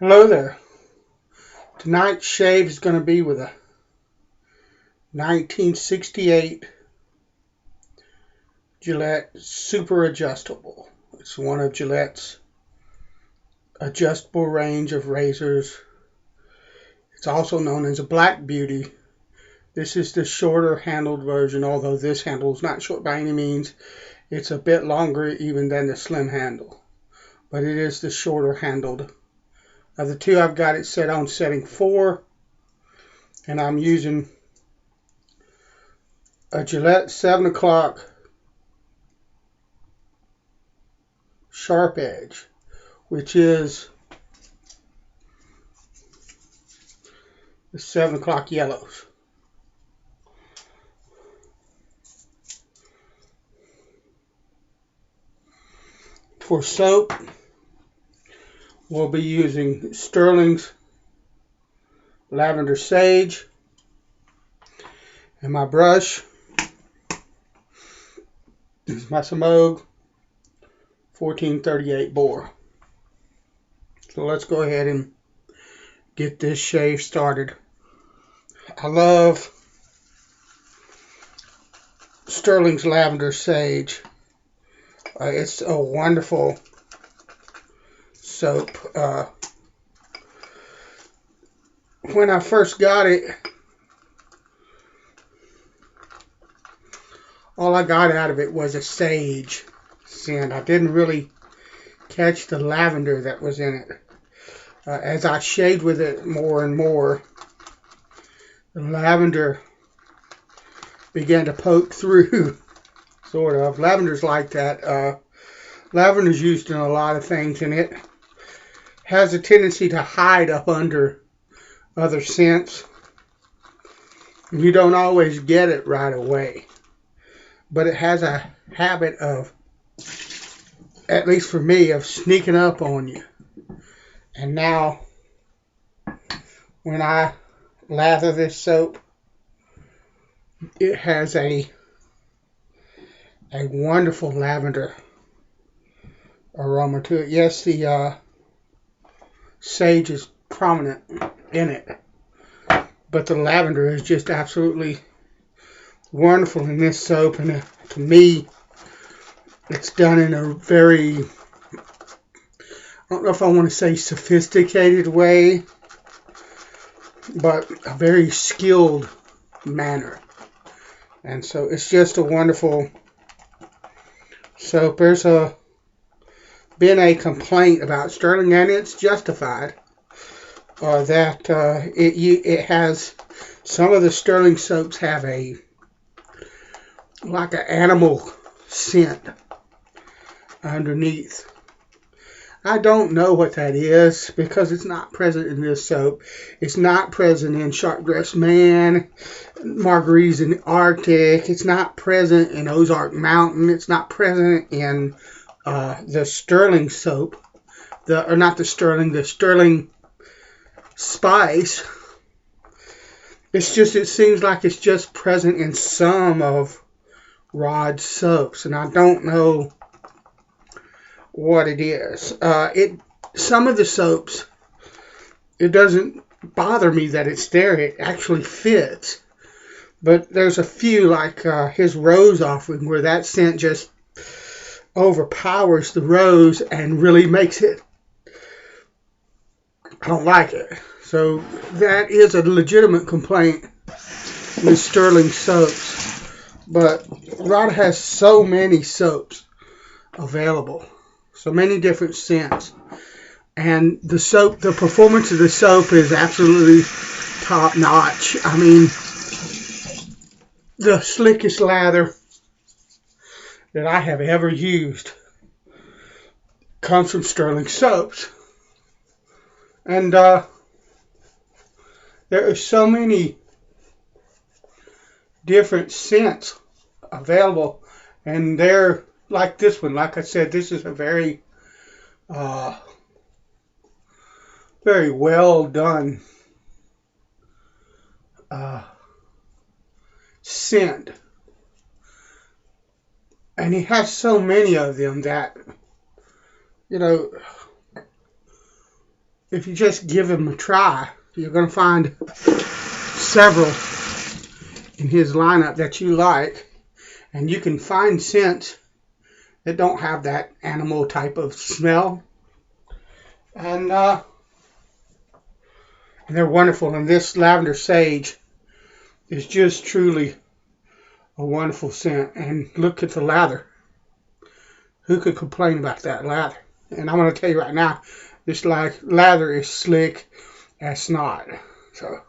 Hello there. Tonight's shave is going to be with a 1968 Gillette Super Adjustable. It's one of Gillette's adjustable range of razors. It's also known as a Black Beauty. This is the shorter handled version, although this handle is not short by any means. It's a bit longer even than the slim handle, but it is the shorter handled. Of the two, I've got it set on setting 4, and I'm using a Gillette 7 o'clock sharp edge, which is the 7 o'clock yellows. For soap, we'll be using Stirling's Lavender Sage, and my brush is my Semogue 1438 bore. So let's go ahead and get this shave started. I love Stirling's Lavender Sage. It's a wonderful soap. When I first got it, all I got out of it was a sage scent. I didn't really catch the lavender that was in it. As I shaved with it more and more, the lavender began to poke through, sort of. Lavender's like that. Lavender's used in a lot of things, and it has a tendency to hide up under other scents. You don't always get it right away, but it has a habit of, at least for me, of sneaking up on you. And now, when I lather this soap, it has a wonderful lavender aroma to it. Yes, the sage is prominent in it, but the lavender is just absolutely wonderful in this soap. And to me, it's done in a very, I don't know if I want to say sophisticated way, but a very skilled manner. And so it's just a wonderful soap. There's been a complaint about Stirling, and it's justified, that it has, some of the Stirling soaps have like an animal scent underneath. I don't know what that is, because it's not present in this soap. It's not present in Sharp Dressed Man, Marguerite's in the Arctic. It's not present in Ozark Mountain. It's not present in the Stirling soap. The Stirling Spice. It seems like it's just present in some of Rod's soaps, and I don't know what it is. Some of the soaps, it doesn't bother me that it's there. It actually fits. But there's a few, like his Rose offering, where that scent just overpowers the rose and really makes it, I don't like it. So that is a legitimate complaint with Stirling soaps. But Rod has so many soaps available, so many different scents, and the performance of the soap is absolutely top notch. I mean, the slickest lather that I have ever used comes from Stirling soaps. And there are so many different scents available, and they're like this one. Like I said, this is a very very well done scent. And he has so many of them that, you know, if you just give him a try, you're going to find several in his lineup that you like, and you can find scents that don't have that animal type of smell, and they're wonderful. And this lavender sage is just truly a wonderful scent. And look at the lather. Who could complain about that lather? And I'm going to tell you right now, this lather is slick as snot. So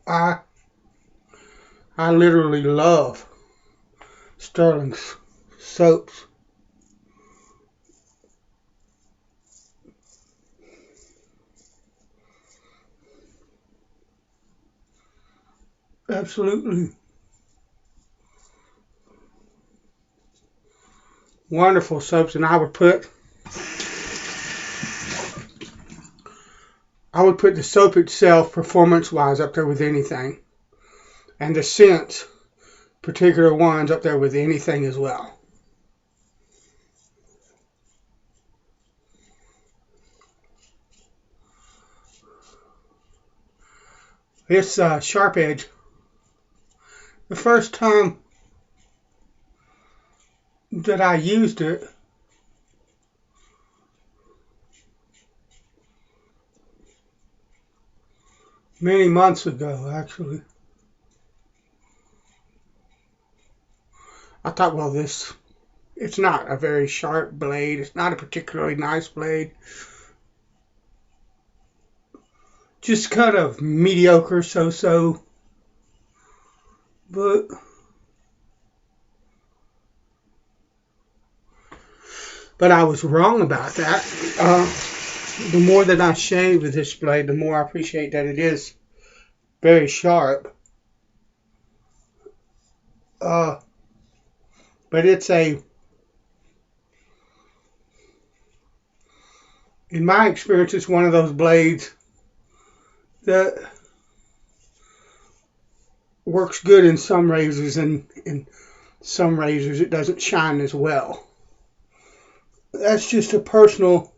I literally love Stirling's soaps. Absolutely wonderful soaps, and I would put the soap itself, performance-wise, up there with anything, and the scents, particular ones, up there with anything as well. This Sharp Edge, the first time that I used it, many months ago, actually, I thought, well, it's not a very sharp blade. It's not a particularly nice blade. Just kind of mediocre, so-so. But I was wrong about that. The more that I shave with this blade, the more I appreciate that it is very sharp. But in my experience, it's one of those blades that works good in some razors, and in some razors it doesn't shine as well. That's just a personal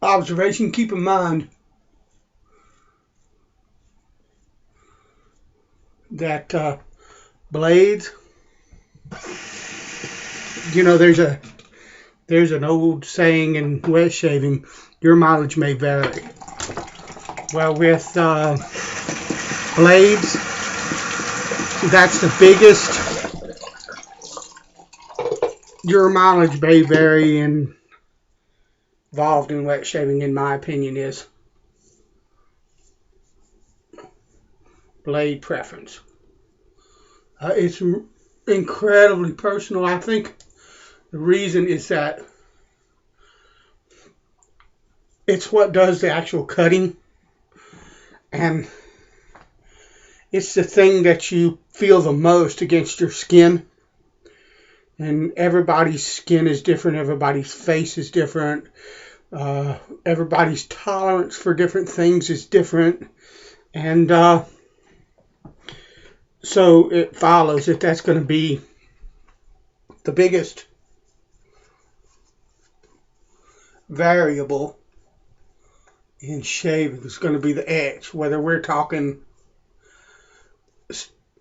observation. Keep in mind that blades, there's an old saying in wet shaving, your mileage may vary. Well, with blades, that's the biggest. Your mileage may vary involved in wet shaving, in my opinion, is blade preference. It's incredibly personal. I think the reason is that it's what does the actual cutting, and it's the thing that you feel the most against your skin. And everybody's skin is different. Everybody's face is different. Everybody's tolerance for different things is different. And so it follows that that's going to be the biggest variable in shaving. Is going to be the edge, whether we're talking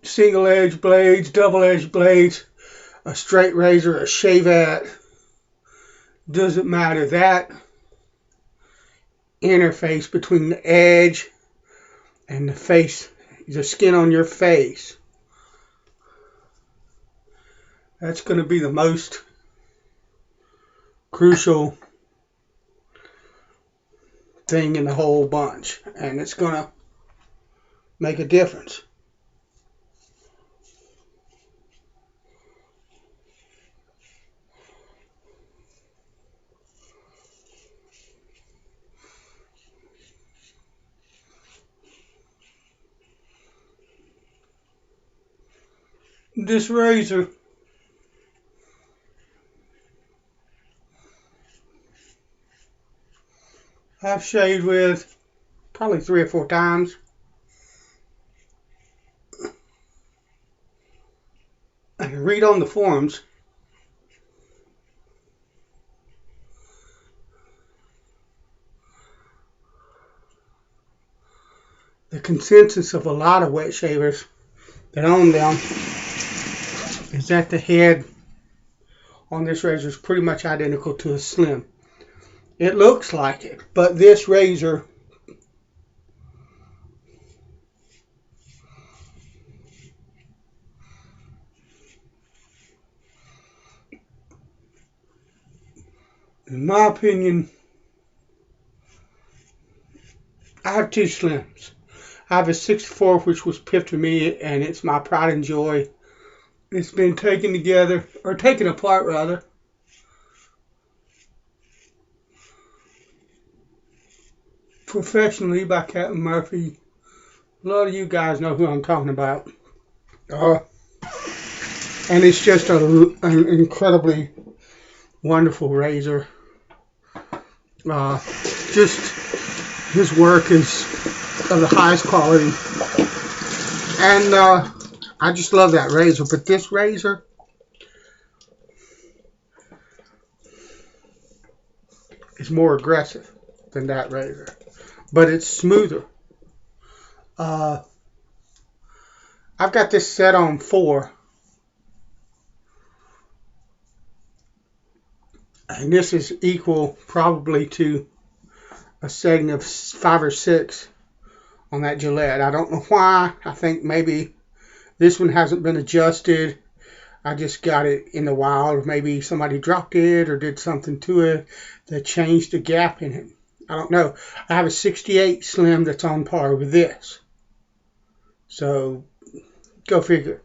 single edge blades, double edge blades, a straight razor, a shavette, doesn't matter. That interface between the edge and the face, the skin on your face, that's going to be the most crucial thing in the whole bunch, and it's going to make a difference. This razor I've shaved with probably 3 or 4 times. And read on the forums. The consensus of a lot of wet shavers that own them is that the head on this razor is pretty much identical to a slim. It looks like it, but this razor in my opinion, I have 2 slims. I have a 64 which was pipped to me, and it's my pride and joy. It's been taken together, or taken apart rather, professionally by Captain Murphy. A lot of you guys know who I'm talking about. And it's just an incredibly wonderful razor. Just his work is of the highest quality. And I just love that razor. But this razor is more aggressive than that razor. But it's smoother. I've got this set on 4. And this is equal probably to a setting of 5 or 6 on that Gillette. I don't know why. I think maybe this one hasn't been adjusted. I just got it in the wild. Or maybe somebody dropped it or did something to it that changed the gap in it. I don't know. I have a 68 slim that's on par with this. So, go figure.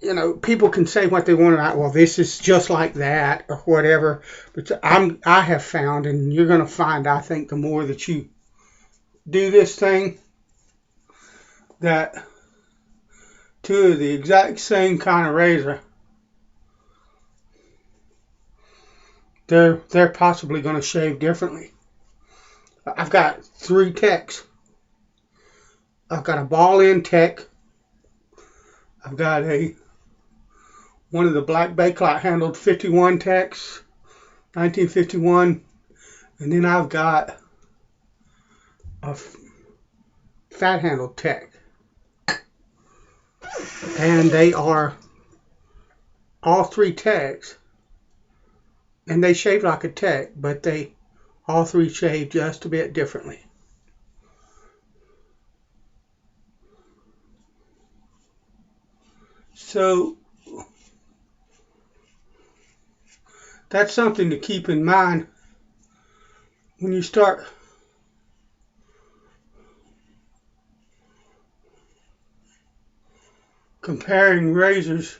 You know, people can say what they want about, well, this is just like that or whatever. But I have found, and you're going to find, I think, the more that you do this thing, that 2 of the exact same kind of razor, they're possibly going to shave differently. I've got 3 techs. I've got a ball-in tech. I've got one of the black bakelite handled 51 techs, 1951, and then I've got a fat handled tech. And they are all 3 techs, and they shave like a tech, but they all 3 shave just a bit differently. So that's something to keep in mind when you start comparing razors.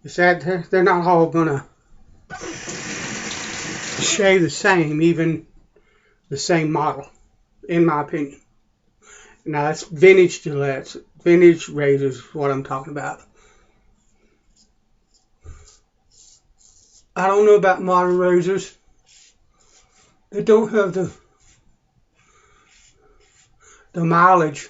Is that they're not all gonna shave the same, even the same model, in my opinion. Now that's vintage Gillettes, vintage razors is what I'm talking about. I don't know about modern razors. They don't have the mileage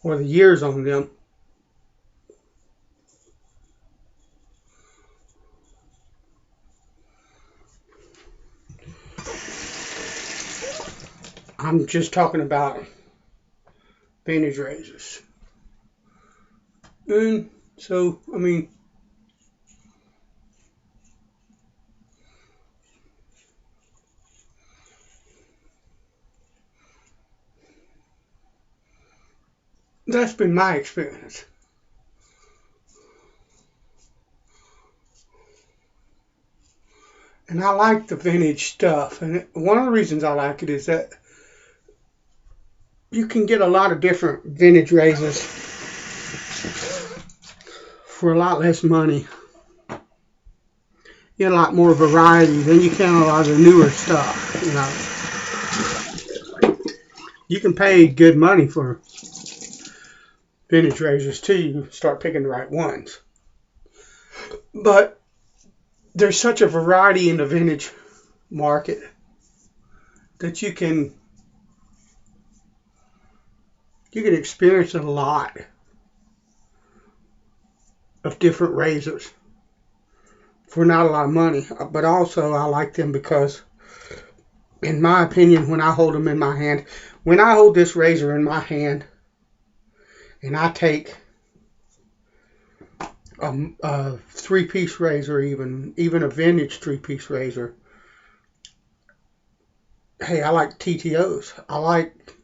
or the years on them. I'm just talking about vintage razors. And so, I mean, that's been my experience. And I like the vintage stuff. And one of the reasons I like it is that you can get a lot of different vintage razors for a lot less money. You get a lot more variety than you can a lot of the newer stuff, you know. You can pay good money for vintage razors too. You start picking the right ones. But there's such a variety in the vintage market that you can experience a lot of different razors for not a lot of money. But also I like them because, in my opinion, when I hold them in my hand, when I hold this razor in my hand and I take a three-piece razor, even a vintage three-piece razor, hey, I like TTOs. I like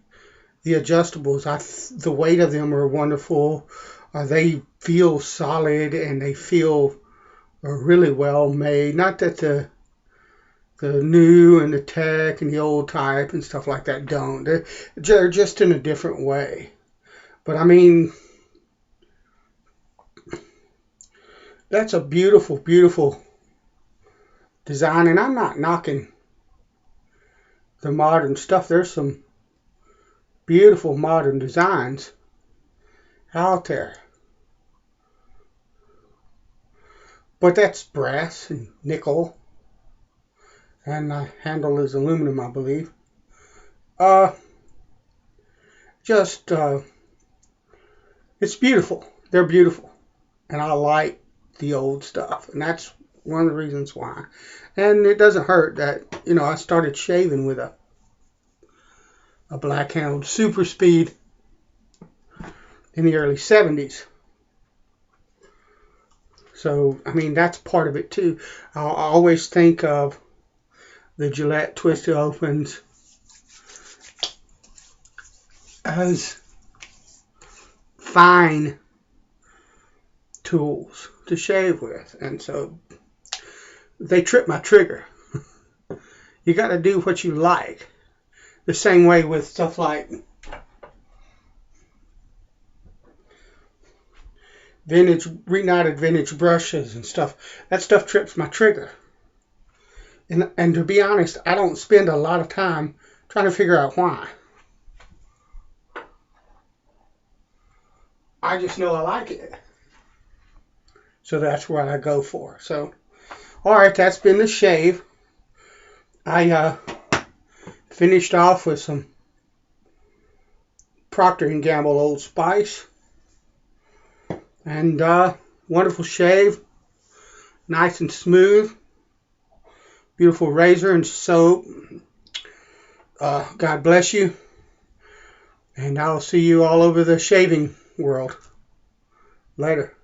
the adjustables. The weight of them are wonderful. They feel solid and they feel really well made. Not that the new and the tech and the old type and stuff like that don't. They're just in a different way. But I mean, that's a beautiful, beautiful design. And I'm not knocking the modern stuff. There's some beautiful modern designs out there. But that's brass and nickel. And the handle is aluminum, I believe. It's beautiful. They're beautiful. And I like the old stuff. And that's one of the reasons why. And it doesn't hurt that, I started shaving with a black handled Super Speed in the early 70s. So, I mean, that's part of it too. I always think of the Gillette Twisted Opens as fine tools to shave with. And so they trip my trigger. You got to do what you like. The same way with stuff like reknotted vintage brushes and stuff. That stuff trips my trigger. And to be honest, I don't spend a lot of time trying to figure out why. I just know I like it. So that's what I go for. So, alright, that's been the shave. I finished off with some Procter & Gamble Old Spice. And wonderful shave. Nice and smooth. Beautiful razor and soap. God bless you. And I'll see you all over the shaving world. Later.